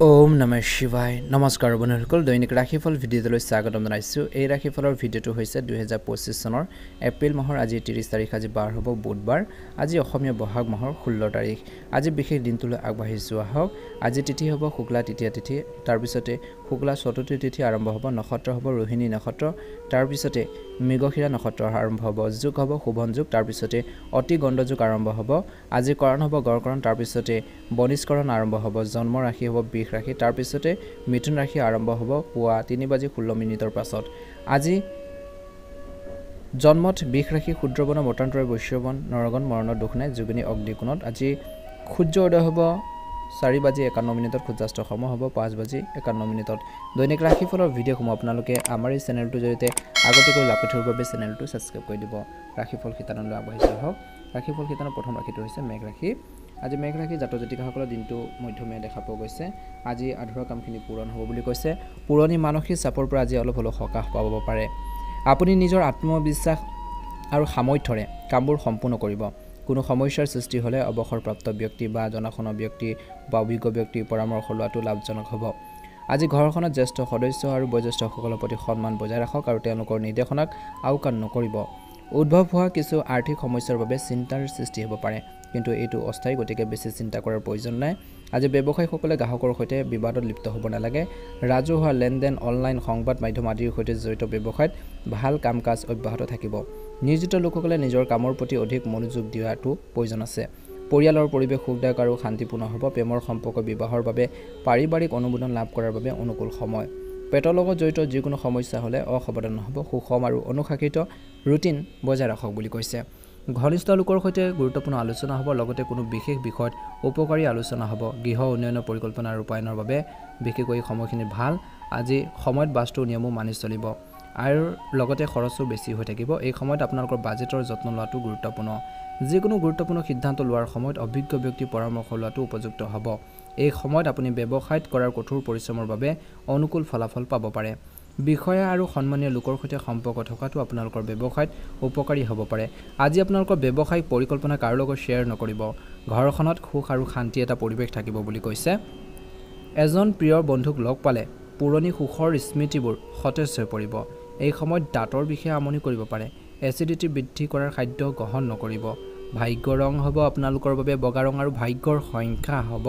ওম নমঃ শিৱায় নমস্কাৰ বন্ধুসকল দৈনিক ৰাশিফল ভিডিঅ'লৈ স্বাগতম জনাইছো এই ৰাশিফলৰ ভিডিঅ'টো হৈছে 2025 চনৰ এপ্ৰিল মাহৰ আজি 30 তাৰিখ আজি বাৰ হ'ব বুধবাৰ আজি অসমীয়া বহাগ মাহৰ 16 তাৰিখ আজি বিশেষ দিনটোলৈ আগবাঢ়ি যোৱা হওক আজি তিথি হ'ব শুক্লা তৃতীয়া তিথি তাৰ পিছতে শুক্লা চতুৰ্থী তিথি আৰম্ভ হ'ব নক্ষত্ৰ হ'ব ৰোহিণী নক্ষত্ৰ তাৰ পিছতে মৃগশিৰা নক্ষত্ৰ আৰম্ভ হ'ব যোগ হ'ব শুভন যোগ তাৰ পিছতে অতি গণ্ড যোগ আৰম্ভ হ'ব আজি কৰণ হ'ব গড়কৰণ তাৰ পিছতে বনিষ্কৰণ আৰম্ভ হ'ব জন্ম ৰাশি হ'ব ৰাশি তাৰ পিছতে মিথুন ৰাশি আৰম্ভ হ'ব পুৱা 3:16 পাছত আজি জন্মত বিষ ৰাশি ক্ষুদ্ৰবন মতান্তৰে বৈশ্যবন নৰগণ মৰণ দুখ নাই যোগিনী অগ্নিকোণত আজি সূৰ্য উদয় হ'ব 4:51 সূৰ্যাস্ত সময় হ'ব 5:51 দৈনিক ৰাশিফলৰ ভিডিঅ'সমূহ আপোনালোকে আমাৰ এই চেনেলটোৰ জৰিয়তে আগতীয়াকৈ লাভ কৰিবৰ বাবে চেনেলটো সাবস্ক্ৰাইব কৰি দিব ৰাশিফল শিতানলৈ আগবাঢ়ি যোৱা হওক ৰাশিফল শিতানৰ প্ৰথম ৰাশিটো হৈছে মেঘ ৰাশি আজি মেঘ ৰাশি জাতক জাতিকাসকলৰ দিনটো মধ্যমীয়া দেখা পোৱা গৈছে আজি আধৰুৱা কামখিনি পূৰণ হ'ব বুলি কৈছে পুৰণি মানসিক চাপৰ পৰা আজি অলপ হলেও সকাহ পাব পাৰে আপুনি নিজৰ আত্মবিশ্বাস আৰু সামৰ্থ্যৰে কামবোৰ সম্পূৰ্ণ কৰিব কোনো সমস্যাৰ সৃষ্টি হ'লে অৱসৰপ্ৰাপ্ত ব্যক্তি বা জনাশুনা ব্যক্তি বা অভিজ্ঞ ব্যক্তিৰ পৰামৰ্শ লোৱাটো লাভজনক হ'ব আজি ঘৰখনত জ্যেষ্ঠ সদস্য আৰু বয়োজ্যেষ্ঠসকলৰ প্ৰতি সন্মান বজাই ৰাখক আৰু তেওঁলোকৰ নিৰ্দেশনাক আওকাণ নকৰিব উদ্ভৱ হোৱা কিছু আৰ্থিক সমস্যাৰ বাবে চিন্তাৰ সৃষ্টি হ'ব পাৰে কিন্তু এইটো অস্থায়ী গতিকে বেছি চিন্তা কৰাৰ প্ৰয়োজন নাই আজি ব্যৱসায়ীসকলে গ্ৰাহকৰ সৈতে বিবাদত লিপ্ত হ'ব নালাগে ৰাজহুৱা লেনদেন অনলাইন সংবাদ মাধ্যম আদিৰ সৈতে জড়িত ব্যৱসায়ত ভাল কাম-কাজ অব্যাহত থাকিব নিয়োজিত লোকসকলে নিজৰ কামৰ প্ৰতি অধিক মনোযোগ দিয়াটো প্ৰয়োজন আছে পৰিয়ালৰ পৰিৱেশ সুখদায়ক আৰু শান্তিপূৰ্ণ হ'ব প্ৰেমৰ সম্পৰ্ক বিবাহৰ বাবে পাৰিবাৰিক অনুমোদন লাভ কৰাৰ বাবে অনুকূল সময় পেটৰ লগত জড়িত যিকোনো সমস্যা হ'লে অসাৱধান হ'ব সুষম আৰু অনুশাসিত ৰুটিন বজাই ৰাখক বুলি কৈছে ঘনিষ্ঠ লোকৰ সৈতে গুৰুত্বপূৰ্ণ আলোচনা হ'ব লগতে কোনো বিশেষ বিষয়ত উপকাৰী আলোচনা হ'ব গৃহ উন্নয়নৰ পৰিকল্পনা ৰূপায়ণৰ বাবে বিশেষকৈ সময়খিনি ভাল আজি সময়ত বাস্তু নিয়মো মানি চলিব আৰু লগতে খৰচো বেছি হৈ থাকিব এই সময়ত আপোনালোকৰ বাজেটৰ যত্ন লোৱাটো গুৰুত্বপূৰ্ণ যিকোনো গুৰুত্বপূৰ্ণ সিদ্ধান্ত লোৱাৰ সময়ত অভিজ্ঞ ব্যক্তিৰ পৰামৰ্শ লোৱাটো উপযুক্ত হ'ব এই সময়ত আপুনি ব্যৱসায়ত কৰাৰ কঠোৰ পৰিশ্ৰমৰ বাবে অনুকূল ফলাফল পাব পাৰে বিষয়া আৰু সন্মানীয় লোকৰ সৈতে সম্পৰ্ক থকাটো আপোনালোকৰ ব্যৱসায়ত উপকাৰী হ'ব পাৰে আজি আপোনালোকৰ ব্যৱসায়িক পৰিকল্পনা কাৰো লগত শ্বেয়াৰ নকৰিব ঘৰখনত সুখ আৰু শান্তি এটা পৰিৱেশ থাকিব বুলি কৈছে এজন প্ৰিয় বন্ধুক লগ পালে পুৰণি সুখৰ স্মৃতিবোৰ সতেজ হৈ পৰিব এই সময়ত দাঁতৰ বিষয়ে আমনি কৰিব পাৰে এচিডিটি বৃদ্ধি কৰাৰ খাদ্য গ্ৰহণ নকৰিব ভাগ্য ৰং হ'ব আপোনালোকৰ বাবে বগা ৰং আৰু ভাগ্যৰ সংখ্যা হ'ব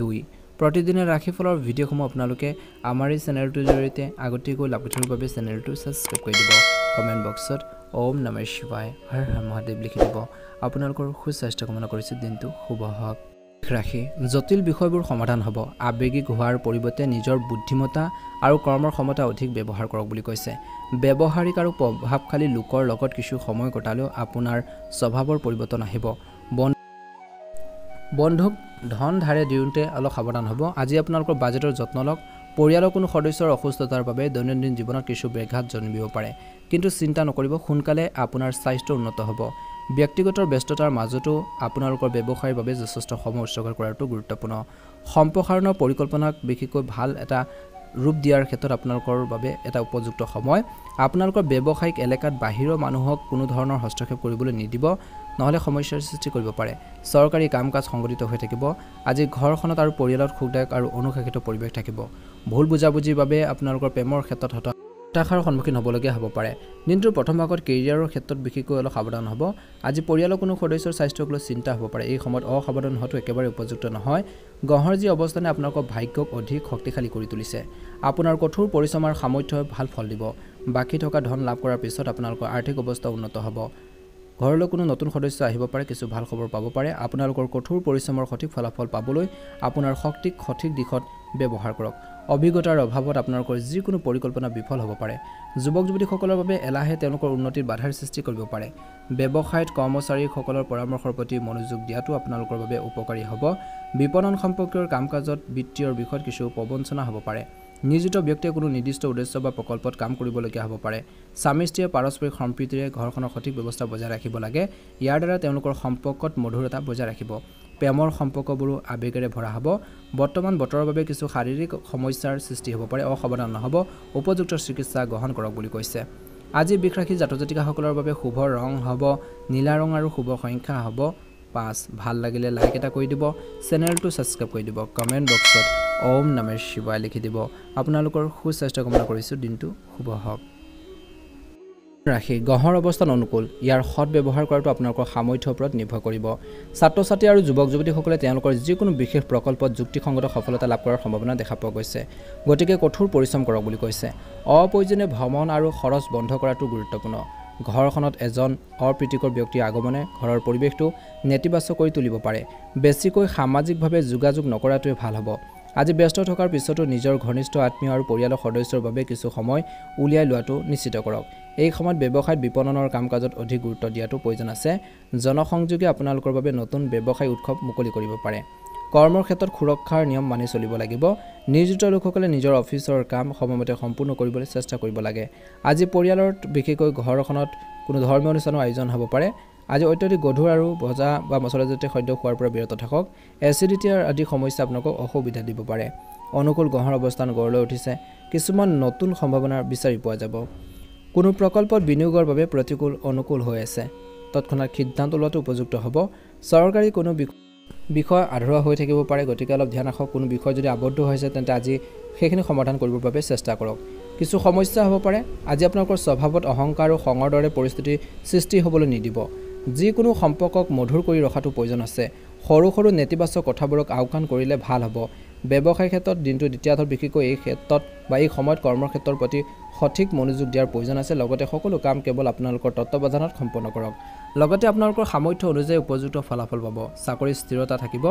2 প্ৰতিদিনে ৰাশিফলৰ ভিডিঅ'সমূহ আপোনালোকে আমাৰ এই চেনেলটোৰ জৰিয়তে আগতীয়াকৈ লাভ কৰিবৰ বাবে চেনেলটো সাবস্ক্ৰাইব কৰি দিব কমেণ্ট বক্সত ওম নমঃ শিৱায় হৰ হৰ মহাদেৱ লিখি দিব আপোনালোকৰ সুস্বাস্থ্য কামনা কৰিছোঁ দিনটো শুভ হওক ৰাশি জটিল বিষয়বোৰ সমাধান হ'ব আবেগিক হোৱাৰ পৰিৱৰ্তে নিজৰ বুদ্ধিমত্তা আৰু কৰ্মৰ ক্ষমতা অধিক ব্যৱহাৰ কৰক বুলি কৈছে ব্যৱহাৰিক আৰু প্ৰভাৱশালী লোকৰ লগত কিছু সময় কটালেও আপোনাৰ স্বভাৱৰ পৰিৱৰ্তন আহিব বন্ধুক ধন ধাৰে দিওঁতে অলপ সাৱধান হ'ব আজি আপোনালোকৰ বাজেটৰ যত্ন লওক পৰিয়ালৰ কোনো সদস্যৰ অসুস্থতাৰ বাবে দৈনন্দিন জীৱনত কিছু ব্যাঘাত জন্মিব পাৰে কিন্তু চিন্তা নকৰিব সোনকালে আপোনাৰ স্বাস্থ্য উন্নত হ'ব ব্যক্তিগত ব্যস্ততাৰ মাজতো আপোনালোকৰ ব্যৱসায়ৰ বাবে যথেষ্ট সময় উৎসৰ্গ কৰাটো গুৰুত্বপূৰ্ণ সম্প্ৰসাৰণৰ পৰিকল্পনাক বিশেষকৈ ভাল এটা ৰূপ দিয়াৰ ক্ষেত্ৰত আপোনালোকৰ বাবে এটা উপযুক্ত সময় আপোনালোকৰ ব্যৱসায়িক এলেকাত বাহিৰৰ মানুহক কোনো ধৰণৰ হস্তক্ষেপ কৰিবলৈ নিদিব নহলে সমস্যাৰ সৃষ্টি কৰিব পাৰে চৰকাৰী কাম-কাজ সংগঠিত হৈ থাকিব আজি ঘৰখনত আৰু পৰিয়ালত সুখদায়ক আৰু অনুশাসিত পৰিৱেশ থাকিব ভুল বুজাবুজিৰ বাবে আপোনালোকৰ প্ৰেমৰ ক্ষেত্ৰত হতাশাৰ সন্মুখীন হ'বলগীয়া হ'ব পাৰে দিনটোৰ প্ৰথম ভাগত কেৰিয়াৰৰ ক্ষেত্ৰত বিশেষকৈ অলপ সাৱধান হ'ব আজি পৰিয়ালৰ কোনো সদস্যৰ স্বাস্থ্যক লৈ চিন্তা হ'ব পাৰে এই সময়ত অসাৱধান হোৱাটো একেবাৰে উপযুক্ত নহয় গ্ৰহৰ যি অৱস্থানে আপোনালোকৰ ভাগ্যক অধিক শক্তিশালী কৰি তুলিছে আপোনাৰ কঠোৰ পৰিশ্ৰম আৰু সামৰ্থ্যই ভাল ফল দিব বাকী থকা ধন লাভ কৰাৰ পিছত আপোনালোকৰ আৰ্থিক অৱস্থা উন্নত হ'ব ঘৰলৈ কোনো নতুন সদস্য আহিব পাৰে কিছু ভাল খবৰ পাব পাৰে আপোনালোকৰ কঠোৰ পৰিশ্ৰমৰ সঠিক ফলাফল পাবলৈ আপোনাৰ শক্তিক সঠিক দিশত ব্যৱহাৰ কৰক অভিজ্ঞতাৰ অভাৱত আপোনালোকৰ যিকোনো পৰিকল্পনা বিফল হ'ব পাৰে যুৱক যুৱতীসকলৰ বাবে এলাহে তেওঁলোকৰ উন্নতিৰ বাধাৰ সৃষ্টি কৰিব পাৰে ব্যৱসায়ত কৰ্মচাৰীসকলৰ পৰামৰ্শৰ প্ৰতি মনোযোগ দিয়াটো আপোনালোকৰ বাবে উপকাৰী হ'ব বিপণন সম্পৰ্কীয় কাম-কাজত বিত্তীয় বিষয়ত কিছু প্ৰবঞ্চনা হ'ব পাৰে নিয়োজিত ব্যক্তিয়ে কোনো নিৰ্দিষ্ট উদ্দেশ্য বা প্ৰকল্পত কাম কৰিবলগীয়া হ'ব পাৰে স্বামী স্ত্ৰীয়ে পাৰস্পৰিক সম্প্ৰীতিৰে ঘৰখনৰ সঠিক ব্যৱস্থা বজাই ৰাখিব লাগে ইয়াৰ দ্বাৰা তেওঁলোকৰ সম্পৰ্কত মধুৰতা বজাই ৰাখিব প্ৰেমৰ সম্পৰ্কবোৰো আবেগেৰে ভৰা হ'ব বৰ্তমান বতৰৰ বাবে কিছু শাৰীৰিক সমস্যাৰ সৃষ্টি হ'ব পাৰে অসাৱধান নহ'ব উপযুক্ত চিকিৎসা গ্ৰহণ কৰক বুলি কৈছে আজি বৃষ ৰাশি জাতক জাতিকাসকলৰ বাবে শুভ ৰং হ'ব নীলা ৰং আৰু শুভ সংখ্যা হ'ব 5 ভাল লাগিলে লাইক এটা কৰি দিব চেনেলটো সাবস্ক্ৰাইব কৰি দিব কমেন্ট বক্সত ওম নমঃ শিৱায় লিখি দিব আপোনালোকৰ সুস্বাস্থ্য কামনা কৰিছোঁ দিনটো শুভ হওক ৰাশি গ্ৰহৰ অৱস্থান অনুকূল ইয়াৰ সৎ ব্যৱহাৰ কৰাটো আপোনালোকৰ সামৰ্থ্যৰ ওপৰত নিৰ্ভৰ কৰিব ছাত্ৰ ছাত্ৰী আৰু যুৱক যুৱতীসকলে তেওঁলোকৰ যিকোনো বিশেষ প্ৰকল্পত যুক্তিসংগত সফলতা লাভ কৰাৰ সম্ভাৱনা দেখা পোৱা গৈছে গতিকে কঠোৰ পৰিশ্ৰম কৰক বুলি কৈছে অপ্ৰয়োজনীয় ভ্ৰমণ আৰু খৰচ বন্ধ কৰাটো গুৰুত্বপূৰ্ণ ঘৰখনত এজন অপ্ৰীতিকৰ ব্যক্তিৰ আগমনে ঘৰৰ পৰিৱেশটো নেতিবাচক কৰি তুলিব পাৰে বেছিকৈ সামাজিকভাৱে যোগাযোগ নকৰাটোৱে ভাল হ'ব আজি ব্যস্ত থকাৰ পিছতো নিজৰ ঘনিষ্ঠ আত্মীয় আৰু পৰিয়ালৰ সদস্যৰ বাবে কিছু সময় উলিয়াই লোৱাটো নিশ্চিত কৰক এই সময়ত ব্যৱসায়ত বিপণনৰ কাম-কাজত অধিক গুৰুত্ব দিয়াটো প্ৰয়োজন আছে জনসংযোগে আপোনালোকৰ বাবে নতুন ব্যৱসায় উৎসৱ মুকলি কৰিব পাৰে কৰ্মৰ ক্ষেত্ৰত সুৰক্ষাৰ নিয়ম মানি চলিব লাগিব নিয়োজিত লোকসকলে নিজৰ অফিচৰ কাম সময়মতে সম্পূৰ্ণ কৰিবলৈ চেষ্টা কৰিব লাগে আজি পৰিয়ালৰ বিশেষকৈ ঘৰখনত কোনো ধৰ্মীয় অনুষ্ঠানৰ আয়োজন হ'ব পাৰে আজি অত্যধিক গধুৰ আৰু ভজা বা মছলাজাতীয় খাদ্য খোৱাৰ পৰা বিৰত থাকক এচিডিটি আদি সমস্যা আপোনালোকক অসুবিধা দিব পাৰে অনুকূল গ্ৰহৰ অৱস্থান গঢ়লৈ উঠিছে কিছুমান নতুন সম্ভাৱনা বিচাৰি পোৱা যাব কোনো প্ৰকল্পত বিনিয়োগৰ বাবে প্ৰতিকূল অনুকূল হৈ আছে তৎক্ষণাত সিদ্ধান্ত লোৱাটো উপযুক্ত হ'ব চৰকাৰী কোনো বিষয় আধৰুৱা হৈ থাকিব পাৰে গতিকে অলপ ধ্যান ৰাখক কোনো বিষয় যদি আবদ্ধ হৈছে তেন্তে আজি সেইখিনি সমাধান কৰিবৰ বাবে চেষ্টা কৰক কিছু সমস্যা হ'ব পাৰে আজি আপোনালোকৰ স্বভাৱত অহংকাৰ আৰু খঙৰ দৰে পৰিস্থিতি সৃষ্টি হ'বলৈ নিদিব যিকোনো সম্পৰ্কক মধুৰ কৰি ৰখাটো প্ৰয়োজন আছে সৰু সৰু নেতিবাচক কথাবোৰক আওকাণ কৰিলে ভাল হ'ব ব্যৱসায় ক্ষেত্ৰত দিনটো দ্বিতীয়াৰ্ধত বিশেষকৈ এই ক্ষেত্ৰত বা এই সময়ত কৰ্মৰ ক্ষেত্ৰৰ প্ৰতি সঠিক মনোযোগ দিয়াৰ প্ৰয়োজন আছে লগতে সকলো কাম কেৱল আপোনালোকৰ তত্ত্বাৱধানত সম্পন্ন কৰক লগতে আপোনালোকৰ সামৰ্থ্য অনুযায়ী উপযুক্ত ফলাফল পাব চাকৰিৰ স্থিৰতা থাকিব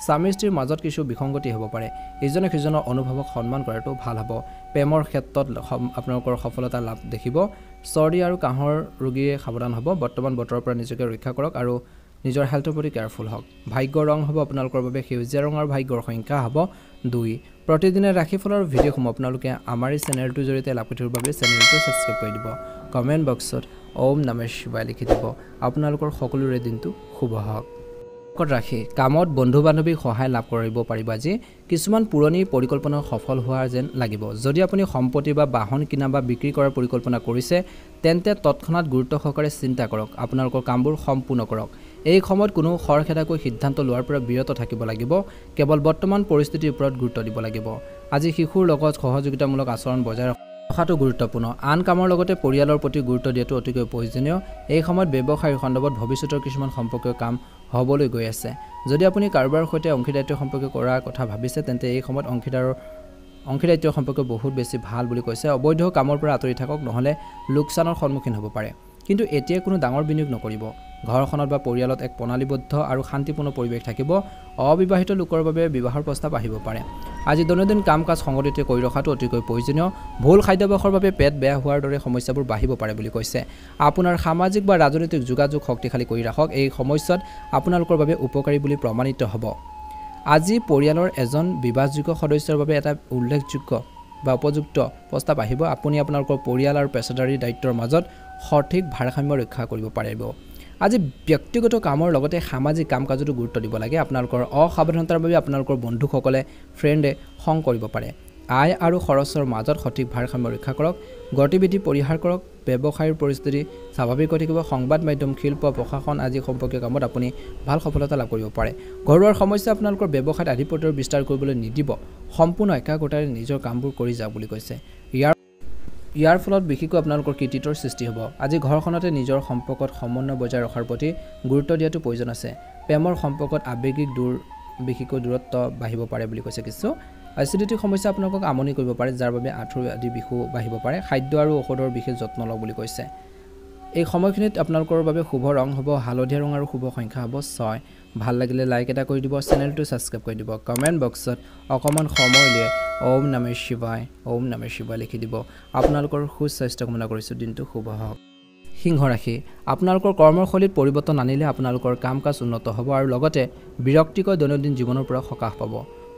স্বামী স্ত্ৰীৰ মাজত কিছু বিসংগতি হ'ব পাৰে ইজনে সিজনৰ অনুভৱক সন্মান কৰাটো ভাল হ'ব প্ৰেমৰ ক্ষেত্ৰত আপোনালোকৰ সফলতা লাভ দেখিব চৰ্দি আৰু কাহৰ ৰোগীয়ে সাৱধান হ'ব বৰ্তমান বতৰৰ পৰা নিজকে ৰক্ষা কৰক আৰু নিজৰ হেল্থৰ প্ৰতি কেয়াৰফুল হওক ভাগ্যৰ ৰং হ'ব আপোনালোকৰ বাবে সেউজীয়া ৰং আৰু ভাগ্যৰ সংখ্যা হ'ব 2 প্ৰতিদিনে ৰাশিফলৰ ভিডিঅ'সমূহ আপোনালোকে আমাৰ এই চেনেলটোৰ জৰিয়তে লাভ কৰিবৰ বাবে চেনেলটো ছাবস্ক্ৰাইব কৰি দিব কমেণ্ট বক্সত ওম নমঃ শিৱায় লিখি দিব আপোনালোকৰ সকলোৰে দিনটো শুভ হওক ৰাশি কামত বন্ধু বান্ধৱীৰ সহায় লাভ কৰিব পাৰিব আজি কিছুমান পুৰণি পৰিকল্পনা সফল হোৱাৰ যেন লাগিব যদি আপুনি সম্পত্তি বা বাহন কিনা বা বিক্ৰী কৰাৰ পৰিকল্পনা কৰিছে তেন্তে তৎক্ষণাত গুৰুত্ব সহকাৰে চিন্তা কৰক আপোনালোকৰ কামবোৰ সম্পূৰ্ণ কৰক এই সময়ত কোনো খৰখেদাকৈ সিদ্ধান্ত লোৱাৰ পৰা বিৰত থাকিব লাগিব কেৱল বৰ্তমান পৰিস্থিতিৰ ওপৰত গুৰুত্ব দিব লাগিব আজি শিশুৰ লগত সহযোগিতামূলক আচৰণ বজাই ৰখাটো গুৰুত্বপূৰ্ণ আন কামৰ লগতে পৰিয়ালৰ প্ৰতি গুৰুত্ব দিয়াটো অতিকৈ প্ৰয়োজনীয় এই সময়ত ব্যৱসায়ৰ সন্দৰ্ভত ভৱিষ্যতৰ কিছুমান সম্পৰ্কীয় কাম হ'বলৈ গৈ আছে যদি আপুনি কাৰোবাৰ সৈতে অংশীদাৰিত্ব সম্পৰ্ক কৰাৰ কথা ভাবিছে তেন্তে এই সময়ত অংশীদাৰিত্ব সম্পৰ্ক বহুত বেছি ভাল বুলি কৈছে অবৈধ কামৰ পৰা আঁতৰি থাকক নহলে লোকচানৰ সন্মুখীন হ'ব পাৰে কিন্তু এতিয়া কোনো ডাঙৰ বিনিয়োগ নকৰিব ঘৰখনত বা পৰিয়ালত এক প্ৰণালীবদ্ধ আৰু শান্তিপূৰ্ণ পৰিৱেশ থাকিব অবিবাহিত লোকৰ বাবে বিবাহৰ প্ৰস্তাৱ আহিব পাৰে আজি দৈনন্দিন কাম-কাজ সংগঠিত কৰি ৰখাটো অতিকৈ প্ৰয়োজনীয় ভুল খাদ্যাভ্যাসৰ বাবে পেট বেয়া হোৱাৰ দৰে সমস্যাবোৰ বাঢ়িব পাৰে বুলি কৈছে আপোনাৰ সামাজিক বা ৰাজনৈতিক যোগাযোগ শক্তিশালী কৰি ৰাখক এই সময়ছোৱাত আপোনালোকৰ বাবে উপকাৰী বুলি প্ৰমাণিত হ'ব আজি পৰিয়ালৰ এজন বিবাহযোগ্য সদস্যৰ বাবে এটা উল্লেখযোগ্য বা উপযুক্ত প্ৰস্তাৱ আহিব আপুনি আপোনালোকৰ পৰিয়াল আৰু পেছাদাৰী দায়িত্বৰ মাজত সঠিক ভাৰসাম্য ৰক্ষা কৰিব পাৰিব আজি ব্যক্তিগত কামৰ লগতে সামাজিক কাম-কাজতো গুৰুত্ব দিব লাগে আপোনালোকৰ অসাৱধানতাৰ বাবে আপোনালোকৰ বন্ধুসকলে ফ্ৰেণ্ডে খং কৰিব পাৰে আয় আৰু খৰচৰ মাজত সঠিক ভাৰসাম্য ৰক্ষা কৰক গতিবিধি পৰিহাৰ কৰক ব্যৱসায়ৰ পৰিস্থিতি স্বাভাৱিক হৈ থাকিব সংবাদ মাধ্যম শিল্প প্ৰশাসন আদি সম্পৰ্কীয় কামত আপুনি ভাল সফলতা লাভ কৰিব পাৰে ঘৰুৱাৰ সমস্যা আপোনালোকৰ ব্যৱসায়ত আধিপত্যৰ বিস্তাৰ কৰিবলৈ নিদিব সম্পূৰ্ণ একাগ্ৰতাৰে নিজৰ কামবোৰ কৰি যাওক বুলি কৈছে ইয়াৰ ফলত বিশেষকৈ আপোনালোকৰ কৃতিত্বৰ সৃষ্টি হ'ব আজি ঘৰখনতে নিজৰ সম্পৰ্কত সমন্বয় বজাই ৰখাৰ প্ৰতি গুৰুত্ব দিয়াটো প্ৰয়োজন আছে প্ৰেমৰ সম্পৰ্কত আৱেগিক বিশেষকৈ দূৰত্ব বাঢ়িব পাৰে বুলি কৈছে কিছু এচিডিটি সমস্যা আপোনালোকক আমনি কৰিব পাৰে যাৰ বাবে আঁঠুৰ আদি বিষু বাঢ়িব পাৰে খাদ্য আৰু ঔষধৰ বিশেষ যত্ন লওক বুলি কৈছে এই সময়খিনিত আপোনালোকৰ বাবে শুভ ৰং হ'ব হালধীয়া ৰং আৰু শুভ সংখ্যা হ'ব 6 ভাল লাগিলে লাইক এটা কৰি দিব চেনেলটো ছাবস্ক্ৰাইব কৰি দিব কমেণ্ট বক্সত অকমান সময় উলিয়াই ওম নমঃ শিৱায় লিখি দিব আপোনালোকৰ সুস্বাস্থ্য কামনা কৰিছোঁ দিনটো শুভ হওক সিংহ ৰাশি আপোনালোকৰ কৰ্মশৈলীত পৰিৱৰ্তন আনিলে আপোনালোকৰ কাম-কাজ উন্নত হ'ব আৰু লগতে বিৰক্তিকৰ দৈনন্দিন জীৱনৰ পৰা সকাহ পাব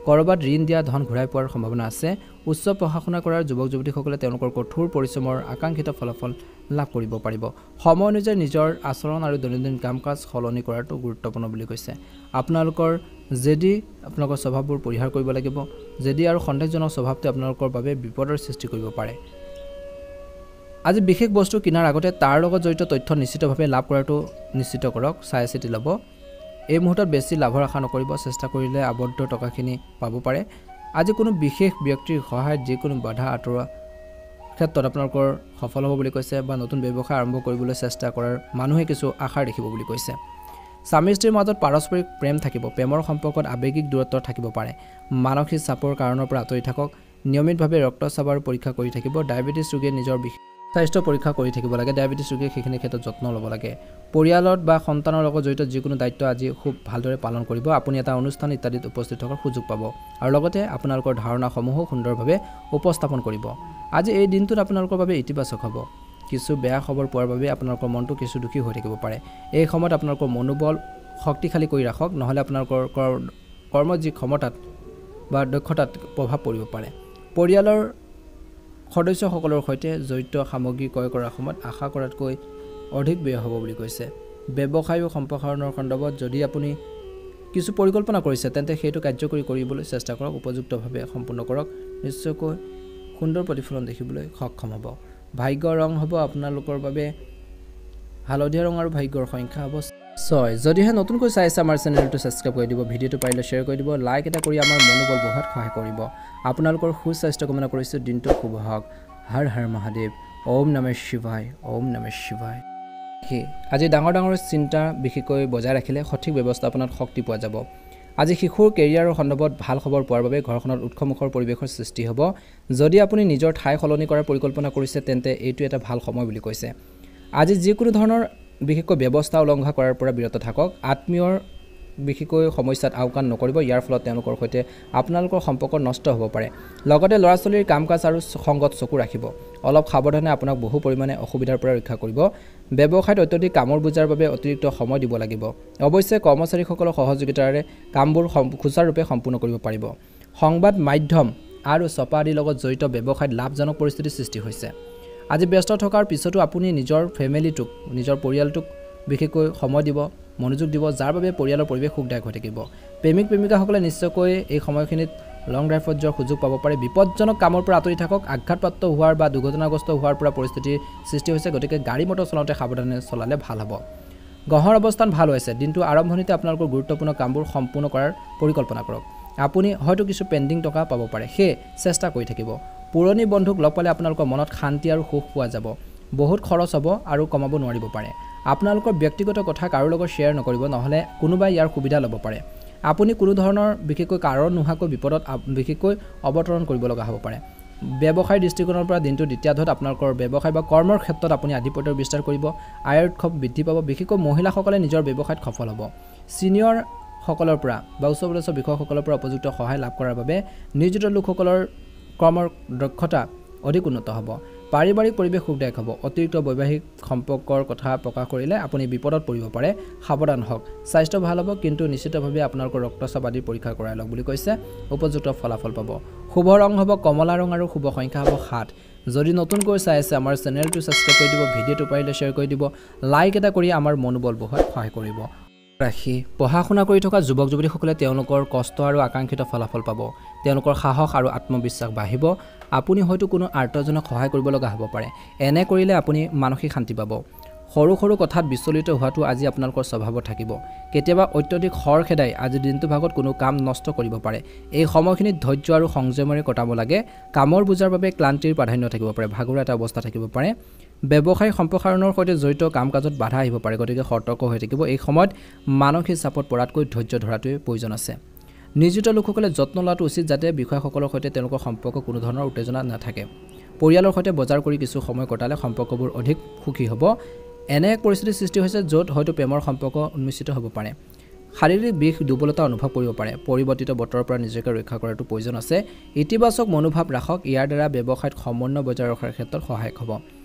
কৰবাত ঋণ দিয়া ধন ঘূৰাই পোৱাৰ সম্ভাৱনা আছে উচ্চ পঢ়া-শুনা কৰাৰ যুৱক যুৱতীসকলে তেওঁলোকৰ কঠোৰ পৰিশ্ৰমৰ আকাংক্ষিত ফলাফল লাভ কৰিব পাৰিব সময় অনুযায়ী নিজৰ আচৰণ আৰু দৈনন্দিন কাম-কাজ সলনি কৰাটো গুৰুত্বপূৰ্ণ বুলি কৈছে আপোনালোকৰ স্বভাৱবোৰ পৰিহাৰ কৰিব লাগিব আৰু সন্দেহজনক স্বভাৱটোৱে আপোনালোকৰ বাবে বিপদৰ সৃষ্টি কৰিব পাৰে আজি বিশেষ বস্তু কিনাৰ আগতে তাৰ লগত জড়িত তথ্য নিশ্চিতভাৱে লাভ কৰাটো নিশ্চিত কৰক চাই চিতি ল'ব এই মুহূৰ্তত বেছি লাভৰ আশা নকৰিব চেষ্টা কৰিলে আবদ্ধ টকাখিনি পাব পাৰে আজি কোনো বিশেষ ব্যক্তিৰ সহায়ত যিকোনো বাধা আঁতৰোৱা ক্ষেত্ৰত আপোনালোকৰ সফল হ'ব বুলি কৈছে বা নতুন ব্যৱসায় আৰম্ভ কৰিবলৈ চেষ্টা কৰাৰ মানুহে কিছু আশা দেখিব বুলি কৈছে। স্বামী স্ত্ৰীৰ মাজত পাৰস্পৰিক প্ৰেম থাকিব। প্ৰেমৰ সম্পৰ্কত আৱেগিক দূৰত্ব থাকিব পাৰে। মানসিক চাপৰ কাৰণৰ পৰা আঁতৰি থাকক। নিয়মিতভাৱে ৰক্তচাপ আৰু পৰীক্ষা কৰি থাকিব। ডায়েবেটিছ ৰোগীয়ে নিজৰ স্বাস্থ্য পৰীক্ষা কৰি থাকিব লাগে। ডায়েবেটিছ ৰোগীয়ে সেইখিনি ক্ষেত্ৰত যত্ন ল'ব লাগে। পৰিয়ালত বা সন্তানৰ লগত জড়িত যিকোনো দায়িত্ব আজি খুব ভালদৰে পালন কৰিব। আপুনি এটা অনুষ্ঠান ইত্যাদিত উপস্থিত থকাৰ সুযোগ পাব আৰু লগতে আপোনালোকৰ ধাৰণাসমূহো সুন্দৰভাৱে উপস্থাপন কৰিব। আজি এই দিনটোত আপোনালোকৰ বাবে ইতিবাচক হ'ব। কিছু বেয়া খবৰ পোৱাৰ বাবে আপোনালোকৰ মনটো কিছু দুখী হৈ থাকিব পাৰে। এই সময়ত আপোনালোকৰ মনোবল শক্তিশালী কৰি ৰাখক, নহ'লে আপোনালোকৰ কৰ্মৰ যি ক্ষমতাত বা দক্ষতাত প্ৰভাৱ পৰিব পাৰে। পৰিয়ালৰ সদস্যসকলৰ সৈতে জড়িত সামগ্ৰী ক্ৰয় কৰাৰ সময়ত আশা কৰাতকৈ অধিক ব্যয় হ'ব বুলি কৈছে। ব্যৱসায় আৰু সম্প্ৰসাৰণৰ সন্দৰ্ভত যদি আপুনি কিছু পৰিকল্পনা কৰিছে তেন্তে সেইটো কাৰ্যকৰী কৰিবলৈ চেষ্টা কৰক। উপযুক্তভাৱে সম্পূৰ্ণ কৰক। নিশ্চয়কৈ সুন্দৰ প্ৰতিফলন দেখিবলৈ সক্ষম হ'ব। ভাগ্যৰ ৰং হ'ব আপোনালোকৰ বাবে হালধীয়া ৰং আৰু ভাগ্যৰ সংখ্যা হ'ব 6। যদিহে নতুনকৈ চাই আছে আমাৰ চেনেলটো ছাবস্ক্ৰাইব কৰি দিব, ভিডিঅ'টো পাৰিলে শ্বেয়াৰ কৰি দিব, লাইক এটা কৰি আমাৰ মনোবল বঢ়োৱাত সহায় কৰিব। আপোনালোকৰ সুস্বাস্থ্য কামনা কৰিছোঁ। দিনটো শুভ হওক। হৰ হৰ মহাদেৱ। ওম নমঃ শিৱায়। ওম নমঃ শিৱায়। আজি ডাঙৰ ডাঙৰ চিন্তা বিশেষকৈ বজাই ৰাখিলে সঠিক ব্যৱস্থাপনাত শক্তি পোৱা যাব। আজি শিশুৰ কেৰিয়াৰৰ সন্দৰ্ভত ভাল খবৰ পোৱাৰ বাবে ঘৰখনত উৎসমুখৰ পৰিৱেশৰ সৃষ্টি হ'ব। যদি আপুনি নিজৰ ঠাই সলনি কৰাৰ পৰিকল্পনা কৰিছে তেন্তে এইটো এটা ভাল সময় বুলি কৈছে। আজি যিকোনো ধৰণৰ বিশেষকৈ ব্যৱস্থা উলংঘা কৰাৰ পৰা বিৰত থাকক। আত্মীয়ৰ বিশেষকৈ সমস্যাত আওকাণ নকৰিব। ইয়াৰ ফলত তেওঁলোকৰ সৈতে আপোনালোকৰ সম্পৰ্ক নষ্ট হ'ব পাৰে। লগতে ল'ৰা ছোৱালীৰ কাম কাজ আৰু সংগত চকু ৰাখিব। অলপ সাৱধানে আপোনাক বহু পৰিমাণে অসুবিধাৰ পৰা ৰক্ষা কৰিব। ব্যৱসায়ত অত্যধিক কামৰ বোজাৰ বাবে অতিৰিক্ত সময় দিব লাগিব। অৱশ্যে কৰ্মচাৰীসকলৰ সহযোগিতাৰে কামবোৰ সুচাৰুৰূপে সম্পূৰ্ণ কৰিব পাৰিব। সংবাদ মাধ্যম আৰু ছপা আদিৰ লগত জড়িত ব্যৱসায়ত লাভজনক পৰিস্থিতিৰ সৃষ্টি হৈছে। আজি ব্যস্ত থকাৰ পিছতো আপুনি নিজৰ ফেমিলিটোক, নিজৰ পৰিয়ালটোক বিশেষকৈ সময় দিব, মনোযোগ দিব, যাৰ বাবে পৰিয়ালৰ পৰিৱেশ সুখদায়ক হৈ থাকিব। প্ৰেমিক প্ৰেমিকাসকলে নিশ্চয়কৈ এই সময়খিনিত লং ড্ৰাইভত যোৱাৰ সুযোগ পাব পাৰে। বিপদজনক কামৰ পৰা আঁতৰি থাকক। আঘাতপ্ৰাপ্ত হোৱাৰ বা দুৰ্ঘটনাগ্ৰস্ত হোৱাৰ পৰা পৰিস্থিতিৰ সৃষ্টি হৈছে। গতিকে গাড়ী মটৰ চলাওঁতে সাৱধানে চলালে ভাল হ'ব। গ্ৰহৰ অৱস্থান ভাল হৈছে। দিনটো আৰম্ভণিতে আপোনালোকৰ গুৰুত্বপূৰ্ণ কামবোৰ সম্পূৰ্ণ কৰাৰ পৰিকল্পনা কৰক। আপুনি হয়তো কিছু পেণ্ডিং টকা পাব পাৰে, সেয়ে চেষ্টা কৰি থাকিব। পুৰণি বন্ধুক লগ পালে আপোনালোকৰ মনত শান্তি আৰু সুখ পোৱা যাব। বহুত খৰচ হ'ব আৰু কমাব নোৱাৰিব পাৰে। আপোনালোকৰ ব্যক্তিগত কথা কাৰো লগত শ্বেয়াৰ নকৰিব, নহ'লে কোনোবাই ইয়াৰ সুবিধা ল'ব পাৰে। আপুনি কোনো ধৰণৰ বিশেষকৈ কাৰণ নোহোৱাকৈ বিপদত বিশেষকৈ অৱতৰণ কৰিব লগা হ'ব পাৰে। ব্যৱসায়ৰ দৃষ্টিকোণৰ পৰা দিনটো দ্বিতীয়াৰ্ধত আপোনালোকৰ ব্যৱসায় বা কৰ্মৰ ক্ষেত্ৰত আপুনি আধিপত্যৰ বিস্তাৰ কৰিব। আয়ৰ উৎস বৃদ্ধি পাব। বিশেষকৈ মহিলাসকলে নিজৰ ব্যৱসায়ত সফল হ'ব। ছিনিয়ৰসকলৰ পৰা বা উচ্চপদস্থ বিষয়াসকলৰ পৰা উপযুক্ত সহায় লাভ কৰাৰ বাবে নিয়োজিত লোকসকলৰ কৰ্মৰ দক্ষতা অধিক উন্নত হ'ব। পাৰিবাৰিক পৰিৱেশ সুখদায়ক হ'ব। অতিৰিক্ত বৈবাহিক সম্পৰ্কৰ কথা প্ৰকাশ কৰিলে আপুনি বিপদত পৰিব পাৰে। সাৱধান হওক। স্বাস্থ্য ভাল হ'ব, কিন্তু নিশ্চিতভাৱে আপোনালোকৰ ৰক্তচাপ আদি পৰীক্ষা কৰাই লওক বুলি কৈছে। উপযুক্ত ফলাফল পাব। শুভ ৰং হ'ব কমলা ৰং আৰু শুভ সংখ্যা হ'ব 7। যদি নতুনকৈ চাই আছে আমাৰ চেনেলটো ছাবস্ক্ৰাইব কৰি দিব, ভিডিঅ'টো পাৰিলে শ্বেয়াৰ কৰি দিব, লাইক এটা কৰি আমাৰ মনোবল বঢ়োৱাত সহায় কৰিব। ৰাশি পঢ়া শুনা কৰি থকা যুৱক যুৱতীসকলে তেওঁলোকৰ কষ্ট আৰু আকাংক্ষিত ফলাফল পাব। তেওঁলোকৰ সাহস আৰু আত্মবিশ্বাস বাঢ়িব। আপুনি হয়তো কোনো আৰ্তজনক সহায় কৰিব লগা হ'ব পাৰে। এনে কৰিলে আপুনি মানসিক শান্তি পাব। সৰু সৰু কথাত বিচলিত হোৱাটো আজি আপোনালোকৰ স্বভাৱত থাকিব। কেতিয়াবা অত্যধিক খৰ খেদাই আজি দিনটো ভাগত কোনো কাম নষ্ট কৰিব পাৰে। এই সময়খিনিত ধৈৰ্য আৰু সংযমেৰে কটাব লাগে। কামৰ বোজাৰ বাবে ক্লান্তিৰ প্ৰাধান্য থাকিব পাৰে। ভাগৰুৱা এটা অৱস্থা থাকিব পাৰে। ব্যৱসায় সম্প্ৰসাৰণৰ সৈতে জড়িত কাম কাজত বাধা আহিব পাৰে। গতিকে সতৰ্ক হৈ থাকিব। এই সময়ত মানসিক চাপত পৰাতকৈ ধৈৰ্য ধৰাটোৱে প্ৰয়োজন আছে। নিয়োজিত লোকসকলে যত্ন লোৱাটো উচিত যাতে বিষয়াসকলৰ সৈতে তেওঁলোকৰ সম্পৰ্ক কোনো ধৰণৰ উত্তেজনা নাথাকে। পৰিয়ালৰ সৈতে বজাৰ কৰি কিছু সময় কটালে সম্পৰ্কবোৰ অধিক সুখী হ'ব। এনে এক পৰিস্থিতিৰ সৃষ্টি হৈছে য'ত হয়তো প্ৰেমৰ সম্পৰ্ক উন্মোচিত হ'ব পাৰে। শাৰীৰিক বিষ দুৰ্বলতা অনুভৱ কৰিব পাৰে। পৰিৱৰ্তিত বতৰৰ পৰা নিজকে ৰক্ষা কৰাটো প্ৰয়োজন আছে। ইতিবাচক মনোভাৱ ৰাখক। ইয়াৰ দ্বাৰা ব্যৱসায়ত সমন্বয় বজাই ৰখাৰ ক্ষেত্ৰত সহায়ক হ'ব।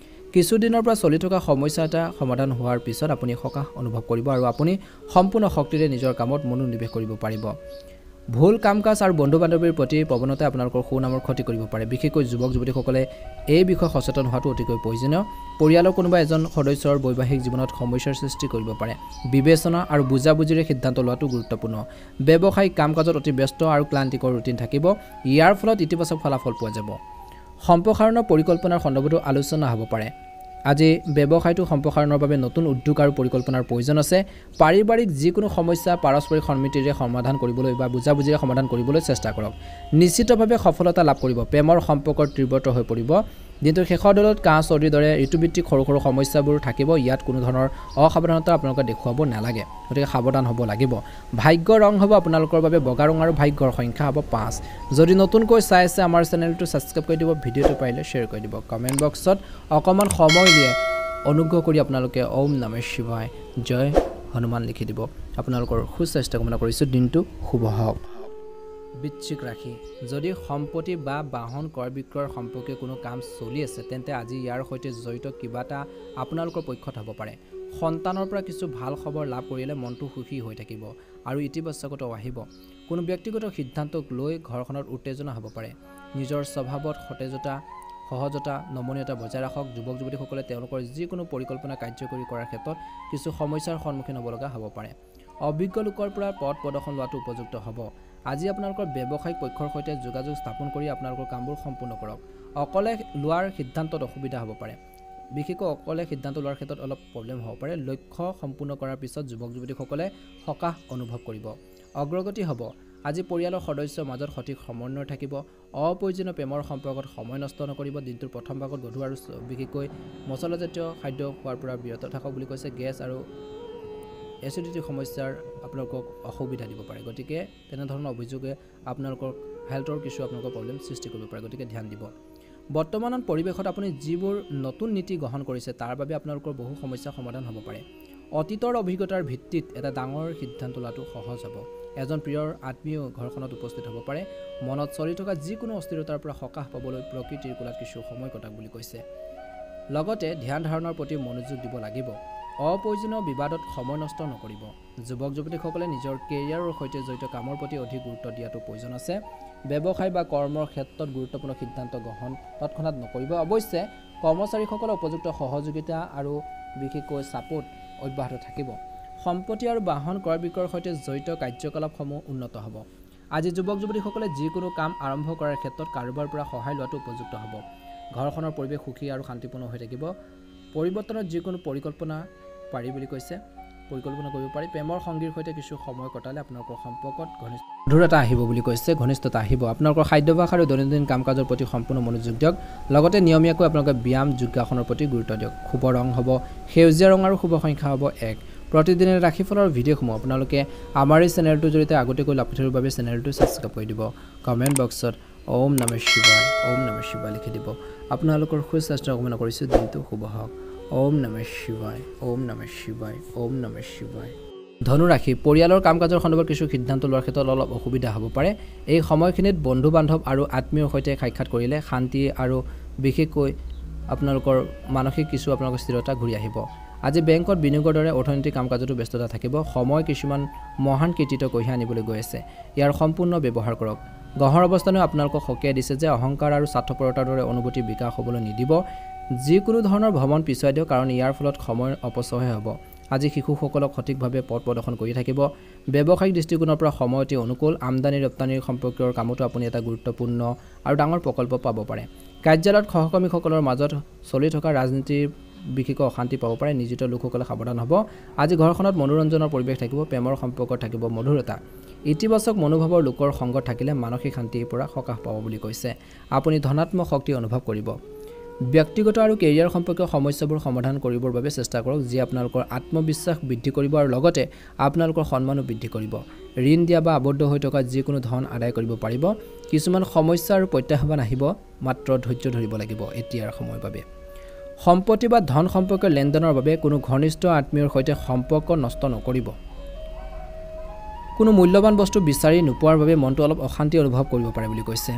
কিছুদিনৰ পৰা চলি থকা সমস্যা এটা সমাধান হোৱাৰ পিছত আপুনি সকাহ অনুভৱ কৰিব আৰু আপুনি সম্পূৰ্ণ শক্তিৰে নিজৰ কামত মনোনিৱেশ কৰিব পাৰিব। ভুল কাম কাজ আৰু বন্ধু বান্ধৱীৰ প্ৰতি প্ৰৱণতাই আপোনালোকৰ সুনামৰ ক্ষতি কৰিব পাৰে। বিশেষকৈ যুৱক যুৱতীসকলে এই বিষয়ে সচেতন হোৱাটো অতিকৈ প্ৰয়োজনীয়। পৰিয়ালৰ কোনোবা এজন সদস্যৰ বৈবাহিক জীৱনত সমস্যাৰ সৃষ্টি কৰিব পাৰে। বিবেচনা আৰু বুজাবুজিৰে সিদ্ধান্ত লোৱাটো গুৰুত্বপূৰ্ণ। ব্যৱসায়িক কাম কাজত অতি ব্যস্ত আৰু ক্লান্তিকৰ ৰুটিন থাকিব। ইয়াৰ ফলত ইতিবাচক ফলাফল পোৱা যাব। সম্প্ৰসাৰণৰ পৰিকল্পনাৰ সন্দৰ্ভতো আলোচনা হ'ব পাৰে। আজি ব্যৱসায়টো সম্প্ৰসাৰণৰ বাবে নতুন উদ্যোগ আৰু পৰিকল্পনাৰ প্ৰয়োজন আছে পাৰিবাৰিক যিকোনো সমস্যা পাৰস্পৰিক সন্মতিৰে সমাধান কৰিবলৈ বা বুজাবুজিৰে সমাধান কৰিবলৈ চেষ্টা কৰক নিশ্চিতভাৱে সফলতা লাভ কৰিব প্ৰেমৰ সম্পৰ্কৰ তীব্ৰতৰ হৈ পৰিব দিনটোৰ শেষৰ দলত কাহ চৰ্দিৰ দৰে ঋতুভিত্তিক সৰু সৰু সমস্যাবোৰ থাকিব ইয়াত কোনো ধৰণৰ অসাৱধানতা আপোনালোকে দেখুৱাব নালাগে গতিকে সাৱধান হ'ব লাগিব ভাগ্য ৰং হ'ব আপোনালোকৰ বাবে বগা ৰং আৰু ভাগ্যৰ সংখ্যা হ'ব 5 যদি নতুনকৈ চাই আছে আমাৰ চেনেলটো সাবস্ক্ৰাইব কৰি দিব ভিডিঅ'টো পাৰিলে শ্বেয়াৰ কৰি দিব কমেন্ট বক্সত অকমান সময় উলিয়াই অনুগ্ৰহ কৰি আপোনালোকে ওম নমঃ শিৱায় জয় হনুমান লিখি দিব আপোনালোকৰ সুস্বাস্থ্য কামনা কৰিছো দিনটো শুভ হওক বৃশ্চিক ৰাশি যদি সম্পত্তি বা বাহন ক্ৰয় বিক্ৰয়ৰ সম্পৰ্কীয় কোনো কাম চলি আছে তেন্তে আজি ইয়াৰ সৈতে জড়িত কিবা এটা আপোনালোকৰ পক্ষত হ'ব পাৰে সন্তানৰ পৰা কিছু ভাল খবৰ লাভ কৰিলে মনটো সুখী হৈ থাকিব আৰু ইতিবাচকতা আহিব কোনো ব্যক্তিগত সিদ্ধান্তক লৈ ঘৰখনত উত্তেজনা হ'ব পাৰে নিজৰ স্বভাৱত সতেজতা সহজতা নমনীয়তা বজাই ৰাখক যুৱক যুৱতীসকলে তেওঁলোকৰ যিকোনো পৰিকল্পনা কাৰ্যকৰী কৰাৰ ক্ষেত্ৰত কিছু সমস্যাৰ সন্মুখীন হ'ব লগা হ'ব পাৰে অভিজ্ঞ লোকৰ পৰা পথ প্ৰদৰ্শন লোৱাটো উপযুক্ত হ'ব আজি আপোনালোকৰ ব্যৱসায়িক পক্ষৰ সৈতে যোগাযোগ স্থাপন কৰি আপোনালোকৰ কামবোৰ সম্পূৰ্ণ কৰক অকলে লোৱাৰ সিদ্ধান্তত অসুবিধা হ'ব পাৰে বিশেষকৈ অকলে সিদ্ধান্ত লোৱাৰ ক্ষেত্ৰত অলপ প্ৰব্লেম হ'ব পাৰে লক্ষ্য সম্পূৰ্ণ কৰাৰ পিছত যুৱক যুৱতীসকলে সকাহ অনুভৱ কৰিব অগ্ৰগতি হ'ব আজি পৰিয়ালৰ সদস্যৰ মাজত সঠিক সমন্বয় থাকিব অপ্ৰয়োজনীয় প্ৰেমৰ সম্পৰ্কত সময় নষ্ট নকৰিব দিনটোৰ প্ৰথম ভাগত গধুৰ আৰু বিশেষকৈ মছলাজাতীয় খাদ্য খোৱাৰ পৰা বিৰত থাকক বুলি কৈছে গেছ আৰু এচিডিটি সমস্যাৰ আপোনালোকক অসুবিধা দিব পাৰে গতিকে তেনে ধৰণৰ অভিযোগে আপোনালোকৰ হেল্থৰ কিছু আপোনালোকৰ প্ৰব্লেম সৃষ্টি কৰিব পাৰে গতিকে ধ্যান দিব বৰ্তমানৰ পৰিৱেশত আপুনি যিবোৰ নতুন নীতি গ্ৰহণ কৰিছে তাৰ বাবে আপোনালোকৰ বহু সমস্যা সমাধান হ'ব পাৰে অতীতৰ অভিজ্ঞতাৰ ভিত্তিত এটা ডাঙৰ সিদ্ধান্ত লোৱাটো সহজ হ'ব এজন প্ৰিয়ৰ আত্মীয় ঘৰখনত উপস্থিত হ'ব পাৰে মনত চলি থকা যিকোনো অস্থিৰতাৰ পৰা সকাহ পাবলৈ প্ৰকৃতিৰ কোলাত কিছু সময় কটাক বুলি কৈছে লগতে ধ্যান ধাৰণাৰ প্ৰতি মনোযোগ দিব লাগিব অপ্ৰয়োজনীয় বিবাদত সময় নষ্ট নকৰিব যুৱক যুৱতীসকলে নিজৰ কেৰিয়াৰৰ সৈতে জড়িত কামৰ প্ৰতি অধিক গুৰুত্ব দিয়াটো প্ৰয়োজন আছে ব্যৱসায় বা কৰ্মৰ ক্ষেত্ৰত গুৰুত্বপূৰ্ণ সিদ্ধান্ত গ্ৰহণ তৎক্ষণাত নকৰিব অৱশ্যে কৰ্মচাৰীসকলৰ উপযুক্ত সহযোগিতা আৰু বিশেষকৈ ছাপোৰ্ট অব্যাহত থাকিব সম্পত্তি আৰু বাহন ক্ৰয় বিক্ৰয়ৰ সৈতে জড়িত কাৰ্যকলাপসমূহ উন্নত হ'ব আজি যুৱক যুৱতীসকলে যিকোনো কাম আৰম্ভ কৰাৰ ক্ষেত্ৰত কাৰোবাৰ পৰা সহায় লোৱাটো উপযুক্ত হ'ব ঘৰখনৰ পৰিৱেশ সুখী আৰু শান্তিপূৰ্ণ হৈ থাকিব পৰিৱৰ্তনৰ যিকোনো পৰিকল্পনা পাৰি বুলি কৈছে পৰিকল্পনা কৰিব পাৰি প্ৰেমৰ সংগীৰ সৈতে কিছু সময় কটালে আপোনালোকৰ সম্পৰ্কত ঘনিষ্ঠতা আহিব বুলি কৈছে ঘনিষ্ঠতা আহিব আপোনালোকৰ খাদ্যাভ্যাস আৰু দৈনন্দিন কাম কাজৰ প্ৰতি সম্পূৰ্ণ মনোযোগ দিয়ক লগতে নিয়মীয়াকৈ আপোনালোকে ব্যায়াম যোগাসনৰ প্ৰতি গুৰুত্ব দিয়ক শুভ ৰং হ'ব সেউজীয়া ৰং আৰু শুভ সংখ্যা হ'ব 1 প্ৰতিদিনে ৰাশিফলৰ ভিডিঅ'সমূহ আপোনালোকে আমাৰ এই চেনেলটোৰ জৰিয়তে আগতীয়াকৈ লাভ কৰিবৰ বাবে চেনেলটো সাবস্ক্ৰাইব কৰি দিব কমেন্ট বক্সত ওম নমঃ শিৱায় লিখি দিব আপোনালোকৰ সুস্বাস্থ্য কামনা কৰিছোঁ দিনটো শুভ হওক ওম নমঃ শিৱায় ওম নমঃ শিৱায় ওম নমঃ শিৱায় ধনু ৰাশি পৰিয়ালৰ কাম কাজৰ সন্দৰ্ভত কিছু সিদ্ধান্ত লোৱাৰ ক্ষেত্ৰত অলপ অসুবিধা হ'ব পাৰে এই সময়খিনিত বন্ধু বান্ধৱ আৰু আত্মীয়ৰ সৈতে সাক্ষাৎ কৰিলে শান্তি আৰু বিশেষকৈ আপোনালোকৰ মানসিক কিছু আপোনালোকৰ স্থিৰতা ঘূৰি আহিব আজি বেংকত বিনিয়োগৰ দৰে অৰ্থনৈতিক কাম কাজতো ব্যস্ততা থাকিব সময় কিছুমান মহান কৃতিত্ব কঢ়িয়াই আনিবলৈ গৈ আছে ইয়াৰ সম্পূৰ্ণ ব্যৱহাৰ কৰক গহৰ অৱস্থানেও আপোনালোকক সকীয়াই দিছে যে অহংকাৰ আৰু স্বাৰ্থপৰতাৰ দৰে অনুভূতি বিকাশ হ'বলৈ নিদিব যিকোনো ধৰণৰ ভ্ৰমণ পিছুৱাই দিয়ক কাৰণ ইয়াৰ ফলত সময় অপচয় হ'ব আজি শিশুসকলক সঠিকভাৱে পথ প্ৰদৰ্শন কৰি থাকিব ব্যৱসায়িক দৃষ্টিকোণৰ পৰা সময় অতি অনুকূল আমদানি ৰপ্তানিৰ সম্পৰ্কীয় কামতো আপুনি এটা গুৰুত্বপূৰ্ণ আৰু ডাঙৰ প্ৰকল্প পাব পাৰে কাৰ্যালয়ত সহকৰ্মীসকলৰ মাজত চলি থকা ৰাজনীতিৰ বিশেষকৈ অশান্তি পাব পাৰে নিজিত লোকসকলে সাৱধান হ'ব আজি ঘৰখনত মনোৰঞ্জনৰ পৰিৱেশ থাকিব প্ৰেমৰ সম্পৰ্ক থাকিব মধুৰতা ইতিবাচক মনোভাৱৰ লোকৰ সংগত থাকিলে মানসিক শান্তিৰ পৰা সকাহ পাব বুলি কৈছে আপুনি ধনাত্মক শক্তি অনুভৱ কৰিব ব্যক্তিগত আৰু কেৰিয়াৰ সম্পৰ্কীয় সমস্যাবোৰ সমাধান কৰিবৰ বাবে চেষ্টা কৰক যি আপোনালোকৰ আত্মবিশ্বাস বৃদ্ধি কৰিব আৰু লগতে আপোনালোকৰ সন্মানো বৃদ্ধি কৰিব ঋণ দিয়া বা আবদ্ধ হৈ থকা যিকোনো ধন আদায় কৰিব পাৰিব কিছুমান সমস্যা আৰু প্ৰত্যাহ্বান আহিব মাত্ৰ ধৈৰ্য ধৰিব লাগিব এতিয়াৰ সময়ৰ বাবে সম্পত্তি বা ধন সম্পৰ্কীয় লেনদেনৰ বাবে কোনো ঘনিষ্ঠ আত্মীয়ৰ সৈতে সম্পৰ্ক নষ্ট নকৰিব কোনো মূল্যৱান বস্তু বিচাৰি নোপোৱাৰ বাবে মনটো অলপ অশান্তি অনুভৱ কৰিব পাৰে বুলি কৈছে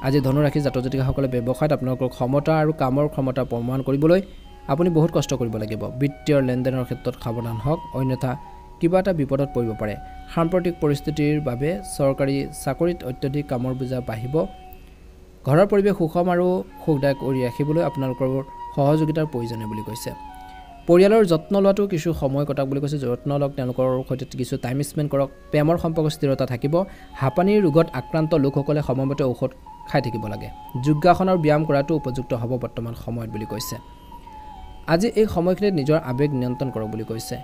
আজি ধনু ৰাশি জাতক জাতিকাসকলে ব্যৱসায়ত আপোনালোকৰ ক্ষমতা আৰু কামৰ ক্ষমতা প্ৰমাণ কৰিবলৈ আপুনি বহুত কষ্ট কৰিব লাগিব বিত্তীয় লেনদেনৰ ক্ষেত্ৰত সাৱধান হওক অন্যথা কিবা এটা বিপদত পৰিব পাৰে সাম্প্ৰতিক পৰিস্থিতিৰ বাবে চৰকাৰী চাকৰিত অত্যাধিক কামৰ বোজা বাঢ়িব ঘৰৰ পৰিৱেশ সুষম আৰু সুখদায়ক কৰি ৰাখিবলৈ আপোনালোকৰ সহযোগিতাৰ প্ৰয়োজনীয় বুলি কৈছে পৰিয়ালৰ যত্ন লোৱাটো কিছু সময় কটাক বুলি কৈছে যত্ন লওক তেওঁলোকৰ সৈতে কিছু টাইম স্পেণ্ড কৰক প্ৰেমৰ সম্পৰ্ক স্থিৰতা থাকিব হাঁপানীৰ ৰোগত আক্ৰান্ত লোকসকলে সময়মতে ঔষধ খাই থাকিব লাগে যোগাসন আৰু ব্যায়াম কৰাটো উপযুক্ত হ'ব বৰ্তমান সময়ত বুলি কৈছে আজি এই সময়খিনিত নিজৰ আবেগ নিয়ন্ত্ৰণ কৰক বুলি কৈছে।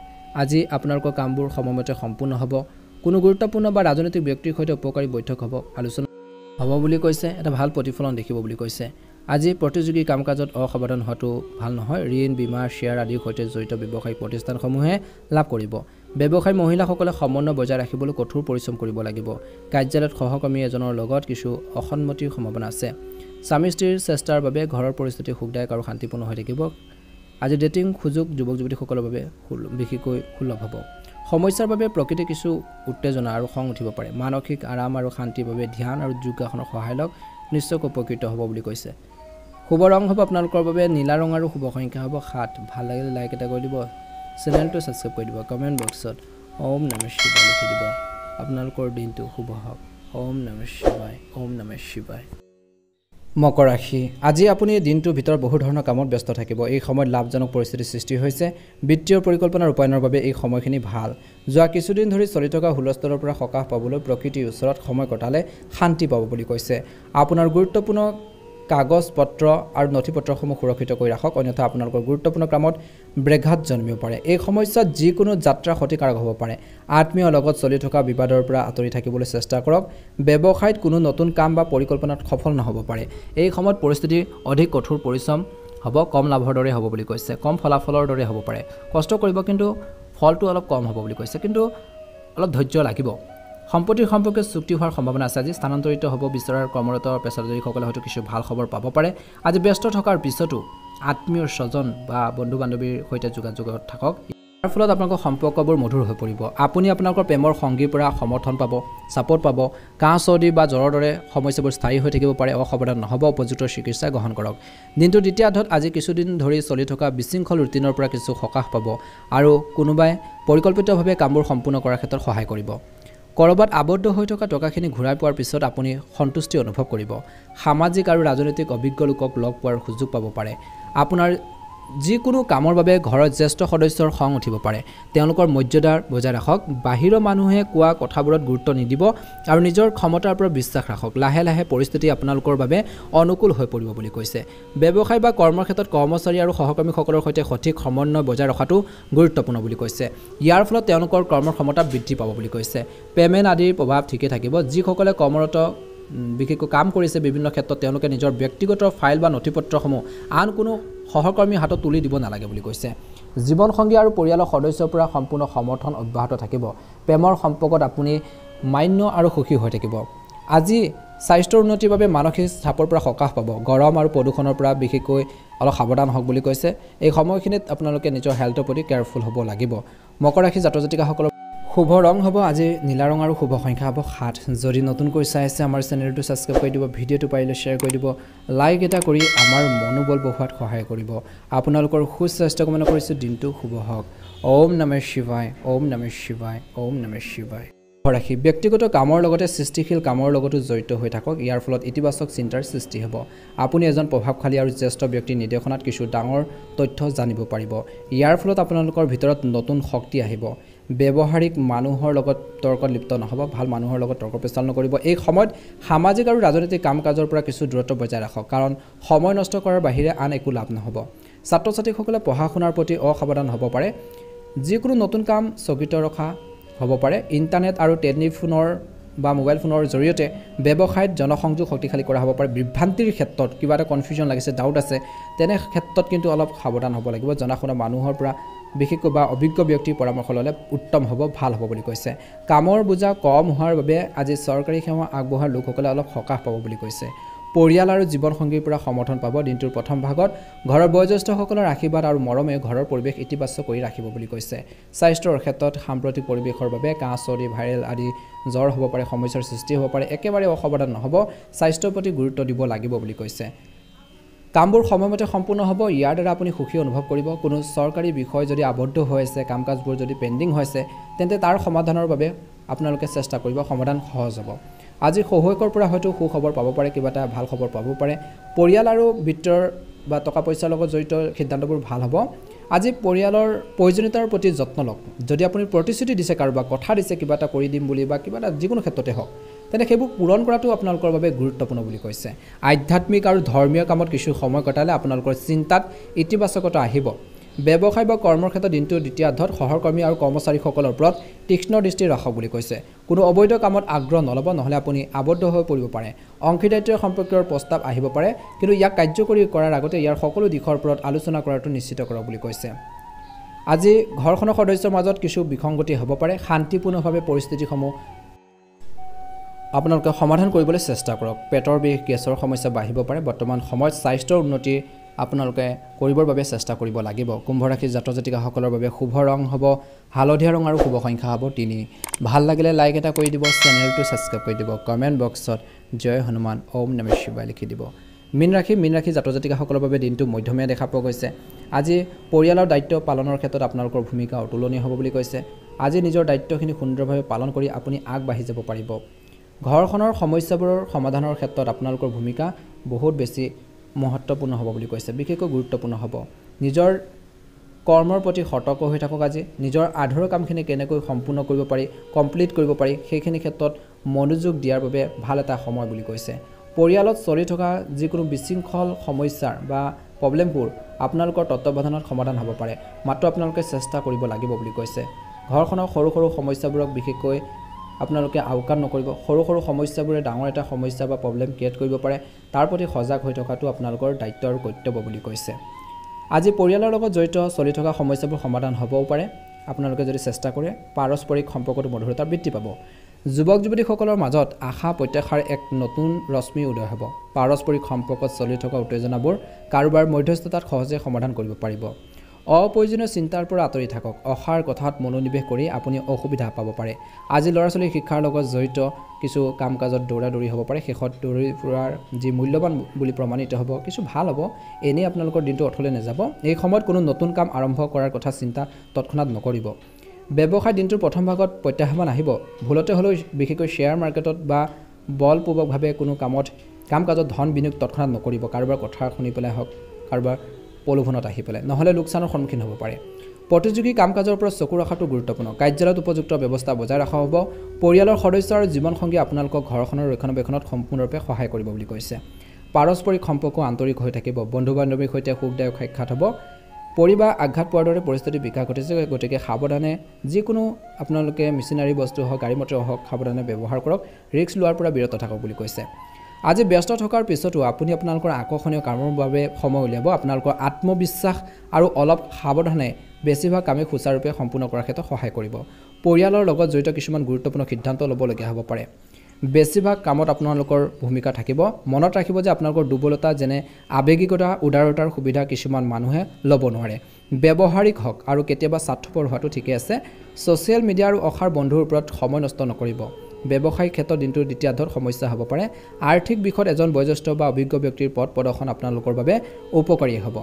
আজি আপোনালোকৰ কামবোৰ সময়মতে সম্পূৰ্ণ হ'ব। কোনো গুৰুত্বপূৰ্ণ বা ৰাজনৈতিক ব্যক্তিৰ সৈতে উপকাৰী বৈঠক হ'ব, আলোচনা হ'ব বুলি কৈছে। এটা ভাল প্ৰতিফলন দেখিব বুলি কৈছে। আজি প্ৰতিযোগী কাম কাজত অসাৱধান হোৱাটো ভাল নহয়। ঋণ, বীমা, শ্বেয়াৰ আদিৰ সৈতে জড়িত ব্যৱসায়িক প্ৰতিষ্ঠানসমূহে লাভ কৰিব। ব্যৱসায়ী মহিলাসকলে সমন্বয় বজাই ৰাখিবলৈ কঠোৰ পৰিশ্ৰম কৰিব লাগিব। কাৰ্যালয়ত সহকৰ্মী এজনৰ লগত কিছু অসন্মতিৰ সম্ভাৱনা আছে। স্বামী স্ত্ৰীৰ চেষ্টাৰ বাবে ঘৰৰ পৰিস্থিতি সুখদায়ক আৰু শান্তিপূৰ্ণ হৈ থাকিব। আজি ডেটিং সুযোগ যুৱক যুৱতীসকলৰ বাবে বিশেষকৈ সুলভ হ'ব। সমস্যাৰ বাবে প্ৰকৃতি কিছু উত্তেজনা আৰু খং উঠিব পাৰে। মানসিক আৰাম আৰু শান্তিৰ বাবে ধ্যান আৰু যোগাসনৰ সহায় লওক, নিশ্চয়কৈ উপকৃত হ'ব বুলি কৈছে। শুভ ৰং হ'ব আপোনালোকৰ বাবে নীলা ৰং আৰু শুভ সংখ্যা হ'ব 7। ভাল লাগিলে লাইক এটা কৰি দিব, চেনেলটো ছাবস্ক্ৰাইব কৰি দিব, কমেণ্ট বক্সত ওম নমঃ শিৱায় লিখি দিব। আপোনালোকৰ দিনটো শুভ হওক। ওম নমঃ শিৱায়, ওম নমঃ শিৱায়। মকৰ ৰাশি, আজি আপুনি দিনটোৰ ভিতৰত বহু ধৰণৰ কামত ব্যস্ত থাকিব। এই সময়ত লাভজনক পৰিস্থিতিৰ সৃষ্টি হৈছে। বিত্তীয় পৰিকল্পনা ৰূপায়ণৰ বাবে এই সময়খিনি ভাল। যোৱা কিছুদিন ধৰি চলি থকা হুলস্থুলৰ পৰা সকাহ পাবলৈ প্ৰকৃতিৰ ওচৰত সময় কটালে শান্তি পাব বুলি কৈছে। আপোনাৰ গুৰুত্বপূৰ্ণ কাগজ পত্ৰ আৰু নথি পত্ৰসমূহ সুৰক্ষিত কৰি ৰাখক, অন্যথা আপোনালোকৰ গুৰুত্বপূৰ্ণ কামত ব্যাঘাত জন্মিব পাৰে। এই সময়ছোৱাত যিকোনো যাত্ৰা ক্ষতিকাৰক হ'ব পাৰে। আত্মীয়ৰ লগত চলি থকা বিবাদৰ পৰা আঁতৰি থাকিবলৈ চেষ্টা কৰক। ব্যৱসায়ত কোনো নতুন কাম বা পৰিকল্পনাত সফল নহ'ব পাৰে। এই সময়ত পৰিস্থিতি অধিক কঠোৰ পৰিশ্ৰম হ'ব, কম লাভৰ দৰে হ'ব বুলি কৈছে। কম ফলাফলৰ দৰে হ'ব পাৰে। কষ্ট কৰিব কিন্তু ফলটো অলপ কম হ'ব বুলি কৈছে, কিন্তু অলপ ধৈৰ্য লাগিব। সম্পত্তিৰ সম্পৰ্কে চুক্তি হোৱাৰ সম্ভাৱনা আছে। আজি স্থানান্তৰিত হ'ব বিচৰাৰ কৰ্মৰত পেছাদাৰীসকলে হয়তো কিছু ভাল খবৰ পাব পাৰে। আজি ব্যস্ত থকাৰ পিছতো আত্মীয় স্বজন বা বন্ধু বান্ধৱীৰ সৈতে যোগাযোগত থাকক। ইয়াৰ ফলত আপোনালোকৰ সম্পৰ্কবোৰ মধুৰ হৈ পৰিব। আপুনি আপোনালোকৰ প্ৰেমৰ সংগীৰ পৰা সমৰ্থন পাব, ছাপোৰ্ট পাব। কাহ চৰ্দি বা জ্বৰৰ দৰে সমস্যাবোৰ স্থায়ী হৈ থাকিব পাৰে। অসাৱধান নহ'ব, উপযুক্ত চিকিৎসা গ্ৰহণ কৰক। দিনটোৰ দ্বিতীয়াৰ্ধত আজি কিছুদিন ধৰি চলি থকা বিশৃংখল ৰুটিনৰ পৰা কিছু সকাহ পাব আৰু কোনোবাই পৰিকল্পিতভাৱে কামবোৰ সম্পূৰ্ণ কৰাৰ ক্ষেত্ৰত সহায় কৰিব। ক'ৰবাত আবদ্ধ হৈ থকা টকাখিনি ঘূৰাই পোৱাৰ পিছত আপুনি সন্তুষ্টি অনুভৱ কৰিব। সামাজিক আৰু ৰাজনৈতিক অভিজ্ঞ লোকক লগ পোৱাৰ সুযোগ পাব পাৰে। আপোনাৰ যিকোনো কামৰ বাবে ঘৰৰ জ্যেষ্ঠ সদস্যৰ খং উঠিব পাৰে। তেওঁলোকৰ মৰ্যাদা বজাই ৰাখক। বাহিৰৰ মানুহে কোৱা কথাবোৰত গুৰুত্ব নিদিব আৰু নিজৰ ক্ষমতাৰ ওপৰত বিশ্বাস ৰাখক। লাহে লাহে পৰিস্থিতি আপোনালোকৰ বাবে অনুকূল হৈ পৰিব বুলি কৈছে। ব্যৱসায় বা কৰ্মৰ ক্ষেত্ৰত কৰ্মচাৰী আৰু সহকৰ্মীসকলৰ সৈতে সঠিক সমন্বয় বজাই ৰখাটো গুৰুত্বপূৰ্ণ বুলি কৈছে। ইয়াৰ ফলত তেওঁলোকৰ কৰ্মৰ ক্ষমতা বৃদ্ধি পাব বুলি কৈছে। পে'মেণ্ট আদিৰ প্ৰভাৱ ঠিকে থাকিব। যিসকলে কৰ্মৰত বিশেষকৈ কাম কৰিছে বিভিন্ন ক্ষেত্ৰত তেওঁলোকে নিজৰ ব্যক্তিগত ফাইল বা নথি পত্ৰসমূহ আন কোনো সহকৰ্মীৰ হাতত তুলি দিব নালাগে বুলি কৈছে। জীৱনসংগী আৰু পৰিয়ালৰ সদস্যৰ পৰা সম্পূৰ্ণ সমৰ্থন অব্যাহত থাকিব। প্ৰেমৰ সম্পৰ্কত আপুনি মান্য আৰু সুখী হৈ থাকিব। আজি স্বাস্থ্যৰ উন্নতিৰ বাবে মানসিক চাপৰ পৰা সকাহ পাব। গৰম আৰু প্ৰদূষণৰ পৰা বিশেষকৈ অলপ সাৱধান হওক বুলি কৈছে। এই সময়খিনিত আপোনালোকে নিজৰ হেল্থৰ প্ৰতি কেয়াৰফুল হ'ব লাগিব। মকৰ ৰাশি জাতক জাতিকাসকলৰ শুভ ৰং হ'ব আজি নীলা ৰং আৰু শুভ সংখ্যা হ'ব 7। যদি নতুনকৈ চাই আছে আমাৰ চেনেলটো ছাবস্ক্ৰাইব কৰি দিব, ভিডিঅ'টো পাৰিলে শ্বেয়াৰ কৰি দিব, লাইক এটা কৰি আমাৰ মনোবল বঢ়োৱাত সহায় কৰিব। আপোনালোকৰ সুস্বাস্থ্য কামনা কৰিছোঁ। দিনটো শুভ হওক। ওম নমঃ শিৱায়, ওম নমঃ শিৱায়, ওম নমঃ শিৱায়। ৰাশি, ব্যক্তিগত কামৰ লগতে সৃষ্টিশীল কামৰ লগতো জড়িত হৈ থাকক। ইয়াৰ ফলত ইতিবাচক চিন্তাৰ সৃষ্টি হ'ব। আপুনি এজন প্ৰভাৱশালী আৰু জ্যেষ্ঠ ব্যক্তিৰ নিৰ্দেশনাত কিছু ডাঙৰ তথ্য জানিব পাৰিব। ইয়াৰ ফলত আপোনালোকৰ ভিতৰত নতুন শক্তি আহিব। ব্যৱহাৰিক মানুহৰ লগত তৰ্কত লিপ্ত নহ'ব। ভাল মানুহৰ লগত তৰ্ক পেচাল নকৰিব। এই সময়ত সামাজিক আৰু ৰাজনৈতিক কাম কাজৰ পৰা কিছু দূৰত্ব বজাই ৰাখক, কাৰণ সময় নষ্ট কৰাৰ বাহিৰে আন একো লাভ নহ'ব। ছাত্ৰ ছাত্ৰীসকলে পঢ়া শুনাৰ প্ৰতি অসাৱধান হ'ব পাৰে। যিকোনো নতুন কাম স্থগিত ৰখা হ'ব পাৰে। ইণ্টাৰনেট আৰু টেলিফোনৰ বা মোবাইল ফোনৰ জৰিয়তে ব্যৱসায়ত জনসংযোগ শক্তিশালী কৰা হ'ব পাৰে। বিভ্ৰান্তিৰ ক্ষেত্ৰত কিবা এটা কনফিউজন লাগিছে, ডাউট আছে, তেনে ক্ষেত্ৰত কিন্তু অলপ সাৱধান হ'ব লাগিব। জনা শুনা মানুহৰ পৰা বিশেষকৈ বা অভিজ্ঞ ব্যক্তিৰ পৰামৰ্শ ল'লে উত্তম হ'ব, ভাল হ'ব বুলি কৈছে। কামৰ বোজা কম হোৱাৰ বাবে আজি চৰকাৰী সেৱা আগবঢ়োৱা লোকসকলে অলপ সকাহ পাব বুলি কৈছে। পৰিয়াল আৰু জীৱনসংগীৰ পৰা সমৰ্থন পাব। দিনটোৰ প্ৰথম ভাগত ঘৰৰ বয়োজ্যেষ্ঠসকলৰ আশীৰ্বাদ আৰু মৰমে ঘৰৰ পৰিৱেশ ইতিবাচক কৰি ৰাখিব বুলি কৈছে। স্বাস্থ্যৰ ক্ষেত্ৰত সাম্প্ৰতিক পৰিৱেশৰ বাবে কাহ চৰ্দি ভাইৰেল আদি জ্বৰ হ'ব পাৰে, সমস্যাৰ সৃষ্টি হ'ব পাৰে। একেবাৰে অসাৱধান নহ'ব, স্বাস্থ্যৰ প্ৰতি গুৰুত্ব দিব লাগিব বুলি কৈছে। কামবোৰ সময়মতে সম্পূৰ্ণ হ'ব। ইয়াৰ দ্বাৰা আপুনি সুখী অনুভৱ কৰিব। কোনো চৰকাৰী বিষয় যদি আবদ্ধ হৈ আছে, কাম কাজবোৰ যদি পেণ্ডিং হৈছে, তেন্তে তাৰ সমাধানৰ বাবে আপোনালোকে চেষ্টা কৰিব, সমাধান সহজ হ'ব। আজি শহুৱেকৰ পৰা হয়তো সুখবৰ পাব পাৰে, কিবা এটা ভাল খবৰ পাব পাৰে। পৰিয়াল আৰু বিত্তৰ বা টকা পইচাৰ লগত জড়িত সিদ্ধান্তবোৰ ভাল হ'ব। আজি পৰিয়ালৰ প্ৰয়োজনীয়তাৰ প্ৰতি যত্ন লওক। যদি আপুনি প্ৰতিশ্ৰুতি দিছে, কাৰোবাক কথা দিছে কিবা এটা কৰি দিম বুলি বা কিবা এটা যিকোনো ক্ষেত্ৰতে হওক, তেনে সেইবোৰ পূৰণ কৰাটো আপোনালোকৰ বাবে গুৰুত্বপূৰ্ণ বুলি কৈছে আধ্যাত্মিক আৰু ধৰ্মীয় কামত কিছু সময় কটালে আপোনালোকৰ চিন্তাত ইতিবাচকতা আহিব ব্যৱসায় বা কৰ্মৰ ক্ষেত্ৰত দিনটোৰ দ্বিতীয়াৰ্ধত সহকৰ্মী আৰু কৰ্মচাৰীসকলৰ ওপৰত তীক্ষ্ণ দৃষ্টি ৰাখক বুলি কৈছে কোনো অবৈধ কামত আগ্ৰহ নল'ব নহ'লে আপুনি আবদ্ধ হৈ পৰিব পাৰে অংশীদাৰিত্ব সম্পৰ্কীয় প্ৰস্তাৱ আহিব পাৰে কিন্তু ইয়াক কাৰ্যকৰী কৰাৰ আগতে ইয়াৰ সকলো দিশৰ ওপৰত আলোচনা কৰাটো নিশ্চিত কৰক বুলি কৈছে আজি ঘৰখনৰ সদস্যৰ মাজত কিছু বিসংগতি হ'ব পাৰে শান্তিপূৰ্ণভাৱে পৰিস্থিতিসমূহ আপোনালোকে সমাধান কৰিবলৈ চেষ্টা কৰক পেটৰ বিষ গেছৰ সমস্যা বাঢ়িব পাৰে বৰ্তমান সময়ত স্বাস্থ্যৰ উন্নতি আপোনালোকে কৰিবৰ বাবে চেষ্টা কৰিব লাগিব কুম্ভ ৰাশিৰ জাতক জাতিকাসকলৰ বাবে শুভ ৰং হ'ব হালধীয়া ৰং আৰু শুভ সংখ্যা হ'ব 3 ভাল লাগিলে লাইক এটা কৰি দিব চেনেলটো ছাবস্ক্ৰাইব কৰি দিব কমেণ্ট বক্সত জয় হনুমান ওম নমঃ শিৱায় লিখি দিব মীন ৰাশি জাতক জাতিকাসকলৰ বাবে দিনটো মধ্যমীয়া দেখা পোৱা গৈছে আজি পৰিয়ালৰ দায়িত্ব পালনৰ ক্ষেত্ৰত আপোনালোকৰ ভূমিকা অতুলনীয় হ'ব বুলি কৈছে আজি নিজৰ দায়িত্বখিনি সুন্দৰভাৱে পালন কৰি আপুনি আগবাঢ়ি যাব পাৰিব ঘৰখনৰ সমস্যাবোৰৰ সমাধানৰ ক্ষেত্ৰত আপোনালোকৰ ভূমিকা বহুত বেছি মহত্বপূৰ্ণ হ'ব বুলি কৈছে বিশেষকৈ গুৰুত্বপূৰ্ণ হ'ব নিজৰ কৰ্মৰ প্ৰতি সতৰ্ক হৈ থাকক আজি নিজৰ আধৰুৱা কামখিনি কেনেকৈ সম্পূৰ্ণ কৰিব পাৰি কমপ্লিট কৰিব পাৰি সেইখিনি ক্ষেত্ৰত মনোযোগ দিয়াৰ বাবে ভাল এটা সময় বুলি কৈছে পৰিয়ালত চলি থকা যিকোনো বিশৃংখল সমস্যাৰ বা প্ৰব্লেমবোৰ আপোনালোকৰ তত্ত্বাৱধানত সমাধান হ'ব পাৰে মাত্ৰ আপোনালোকে চেষ্টা কৰিব লাগিব বুলি কৈছে ঘৰখনৰ সৰু সৰু সমস্যাবোৰক বিশেষকৈ আপোনালোকে আওকাণ নকৰিব সৰু সৰু সমস্যাবোৰে ডাঙৰ এটা সমস্যা বা প্ৰব্লেম ক্ৰিয়েট কৰিব পাৰে তাৰ প্ৰতি সজাগ হৈ থকাটো আপোনালোকৰ দায়িত্ব আৰু কৰ্তব্য বুলি কৈছে আজি পৰিয়ালৰ লগত জড়িত চলি থকা সমস্যাবোৰ সমাধান হ'বও পাৰে আপোনালোকে যদি চেষ্টা কৰে পাৰস্পৰিক সম্পৰ্কটো মধুৰতা বৃদ্ধি পাব যুৱক যুৱতীসকলৰ মাজত আশা প্ৰত্যাশাৰ এক নতুন ৰশ্মি উদয় হ'ব পাৰস্পৰিক সম্পৰ্কত চলি থকা উত্তেজনাবোৰ কাৰোবাৰ মধ্যস্থতাত সহজে সমাধান কৰিব পাৰিব অপ্ৰয়োজনীয় চিন্তাৰ পৰা আঁতৰি থাকক অসাৰ কথাত মনোনিৱেশ কৰি আপুনি অসুবিধা পাব পাৰে আজি ল'ৰা ছোৱালীৰ শিক্ষাৰ লগত জড়িত কিছু কাম কাজত দৌৰি হ'ব পাৰে শেষত দৌৰি ফুৰাৰ যি মূল্যৱান বুলি প্ৰমাণিত হ'ব কিছু ভাল হ'ব এনেই আপোনালোকৰ দিনটো অথলে নাযাব এই সময়ত কোনো নতুন কাম আৰম্ভ কৰাৰ কথা চিন্তা তৎক্ষণাত নকৰিব ব্যৱসায় দিনটোৰ প্ৰথম ভাগত প্ৰত্যাহ্বান আহিব ভুলতে হ'লেও বিশেষকৈ শ্বেয়াৰ মাৰ্কেটত বা বলপূৰ্বকভাৱে কোনো কাম কাজত ধন বিনিয়োগ তৎক্ষণাত নকৰিব কাৰোবাৰ কথা শুনি পেলাই হওক কাৰোবাৰ প্ৰলোভনত আহি পেলাই নহ'লে লোকচানৰ সন্মুখীন হ'ব পাৰে প্ৰতিযোগী কাম কাজৰ ওপৰত চকু ৰখাটো গুৰুত্বপূৰ্ণ কাৰ্যালয়ত উপযুক্ত ব্যৱস্থা বজাই ৰখা হ'ব পৰিয়ালৰ সদস্য আৰু জীৱনসংগী আপোনালোকক ঘৰখনৰ ৰক্ষণাবেক্ষণত সম্পূৰ্ণৰূপে সহায় কৰিব বুলি কৈছে পাৰস্পৰিক সম্পৰ্ক আন্তৰিক হৈ থাকিব বন্ধু বান্ধৱীৰ সৈতে সুখদায়ক সাক্ষাৎ হ'ব পৰিবাৰ আঘাত পোৱাৰ দৰে পৰিস্থিতি বিকাশ ঘটিছে গতিকে সাৱধানে যিকোনো আপোনালোকে মেচিনাৰী বস্তু হওক গাড়ী মটৰ হওক সাৱধানে ব্যৱহাৰ কৰক ৰিস্ক লোৱাৰ পৰা বিৰত থাকক বুলি কৈছে আজি ব্যস্ত থকাৰ পিছতো আপুনি আপোনালোকৰ আকৰ্ষণীয় কামৰ বাবে সময় উলিয়াব আপোনালোকৰ আত্মবিশ্বাস আৰু অলপ সাৱধানে বেছিভাগ কামে সুচাৰুৰূপে সম্পূৰ্ণ কৰাৰ ক্ষেত্ৰত সহায় কৰিব পৰিয়ালৰ লগত জড়িত কিছুমান গুৰুত্বপূৰ্ণ সিদ্ধান্ত ল'বলগীয়া হ'ব পাৰে বেছিভাগ কামত আপোনালোকৰ ভূমিকা থাকিব মনত ৰাখিব যে আপোনালোকৰ দুৰ্বলতা যেনে আৱেগিকতা উদাৰতাৰ সুবিধা কিছুমান মানুহে ল'ব নোৱাৰে ব্যৱহাৰিক হওক আৰু কেতিয়াবা স্বাৰ্থপৰ হোৱাটো ঠিকে আছে ছ'চিয়েল মিডিয়া আৰু অসাৰ বন্ধুৰ ওপৰত সময় নষ্ট নকৰিব ব্যৱসায়িক ক্ষেত্ৰত দিনটোৰ দ্বিতীয়াৰ্ধত সমস্যা হ'ব পাৰে আৰ্থিক দিশত এজন বয়োজ্যেষ্ঠ বা অভিজ্ঞ ব্যক্তিৰ পথ প্ৰদৰ্শন আপোনালোকৰ বাবে উপকাৰী হ'ব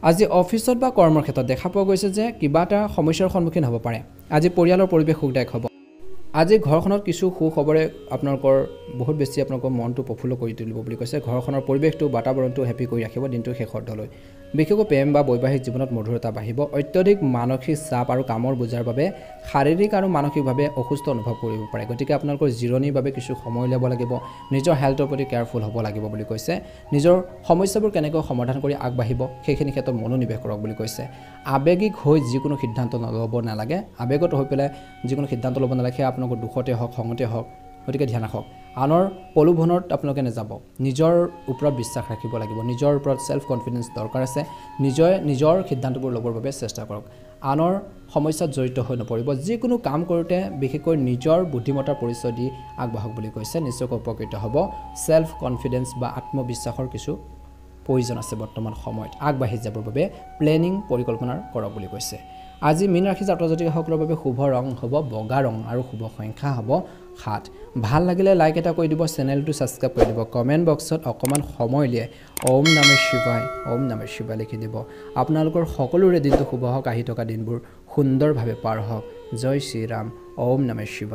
আজি অফিচত বা কৰ্মৰ ক্ষেত্ৰত দেখা পোৱা গৈছে যে কিবা এটা সমস্যাৰ সন্মুখীন হ'ব পাৰে আজি পৰিয়ালৰ পৰিৱেশ সুখদায়ক হ'ব আজি ঘৰখনত কিছু সুখবৰে আপোনালোকৰ বহুত বেছি আপোনালোকৰ মনটো প্ৰফুল্ল কৰি তুলিব বুলি কৈছে ঘৰখনৰ পৰিৱেশটো বাতাবৰণটো হেপি কৰি ৰাখিব দিনটোৰ শেষৰলৈ বিশেষকৈ প্ৰেম বা বৈবাহিক জীৱনত মধুৰতা বাঢ়িব অত্যধিক মানসিক চাপ আৰু কামৰ বোজাৰ বাবে শাৰীৰিক আৰু মানসিকভাৱে অসুস্থ অনুভৱ কৰিব পাৰে গতিকে আপোনালোকৰ জিৰণিৰ বাবে কিছু সময় ল'ব লাগিব নিজৰ হেল্থৰ প্ৰতি কেয়াৰফুল হ'ব লাগিব বুলি কৈছে নিজৰ সমস্যাবোৰ কেনেকৈ সমাধান কৰি আগবাঢ়িব সেইখিনি ক্ষেত্ৰত মনোনিৱেশ কৰক বুলি কৈছে আৱেগিক হৈ যিকোনো সিদ্ধান্ত ল'ব নালাগে আৱেগত হৈ পেলাই যিকোনো সিদ্ধান্ত ল'ব নালাগে আপোনালোকৰ দুখতে হওক খঙতে হওক গতিকে ধ্যান ৰাখক আনৰ প্ৰলোভনত আপোনালোকে নাযাব নিজৰ ওপৰত বিশ্বাস ৰাখিব লাগিব নিজৰ ওপৰত সেলফ কনফিডেন্স দৰকাৰ আছে নিজৰ সিদ্ধান্তবোৰ ল'বৰ বাবে চেষ্টা কৰক আনৰ সমস্যাত জড়িত হৈ নপৰিব যিকোনো কাম কৰোঁতে বিশেষকৈ নিজৰ বুদ্ধিমত্তাৰ পৰিচয় দি আগবাঢ়ক বুলি কৈছে নিশ্চয়কৈ উপকৃত হ'ব সেলফ কনফিডেন্স বা আত্মবিশ্বাসৰ কিছু প্ৰয়োজন আছে বৰ্তমান সময়ত আগবাঢ়ি যাবৰ বাবে প্লেনিং পৰিকল্পনা কৰক বুলি কৈছে আজি মীন ৰাশি জাতক জাতিকাসকলৰ বাবে শুভ ৰং হ'ব বগা ৰং আৰু শুভ সংখ্যা হ'ব 7 ভাল লাগিলে লাইক এটা কৰি দিব চেনেলটো ছাবস্ক্ৰাইব কৰি দিব কমেণ্ট বক্সত অকমান সময় উলিয়াই ওম নমঃ শিৱায় লিখি দিব আপোনালোকৰ সকলোৰে দিনটো শুভ হওক আহি থকা দিনবোৰ সুন্দৰভাৱে পাৰ হওক জয় শ্ৰী ৰাম ওম নমঃ শিৱায়